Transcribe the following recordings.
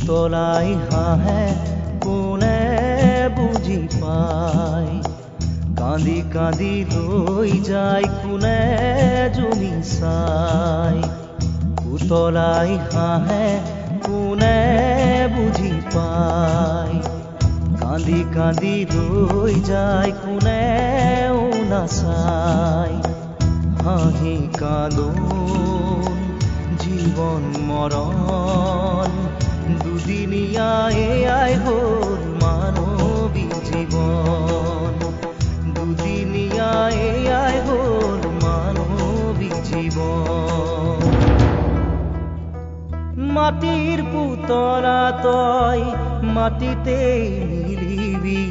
পুতলাই হাঁহে কোনে বুজি পায়, কান্দি কান্দি লৈ যায় কোনে জুমি চায়। পুতলাই হাঁহে কোনে বুজি পায়, কান্দি কান্দি লৈ যায় কোনেও নাচায়। হাঁহি কান্দোন জীৱন মৰণ, দুদিনীয়া এয়াই হ'ল মানৱী জীৱন। দুদিনীয়া এয়াই হ'ল মানৱী জীৱন। মাটিৰ পুতলা তই মাটিতেই মিলিবি,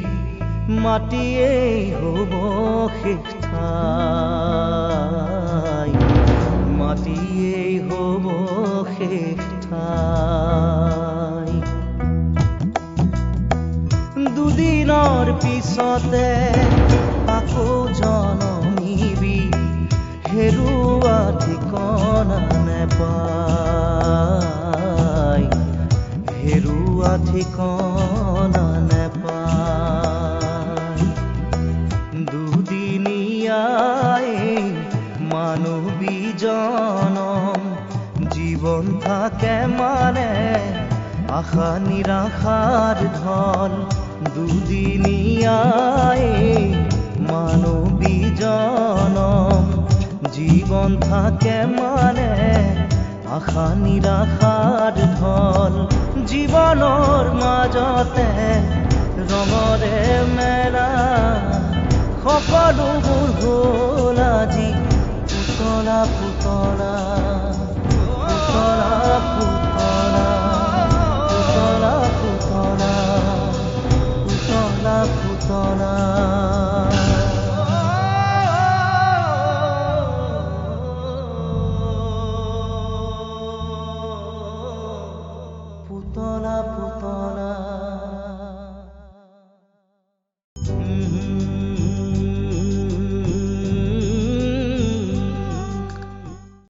মাটিয়েই হ'ব শেষ ঠাই, মাটিয়েই হ'ব শেষ ঠাই। দুদিনৰ পিছতে আকৌ জনমিবি, হেৰুৱা ঠিকনা নেপায়, হেৰুৱা ঠিকনা নেপায়। দুদিনীয়াই মানৱী জনম, জীৱন থাকে মানে আশা নিৰাশাৰ ঢল। দুদিনীয়াই মানৱী জনম, জীৱন থাকে মানে আশা নিৰাশাৰ ঢল। জীৱনৰ মাজতে ৰঙৰে মেলা, সকলোবোৰ হ'ল আজি পুতলা পুতলা পুতলা পুতলা।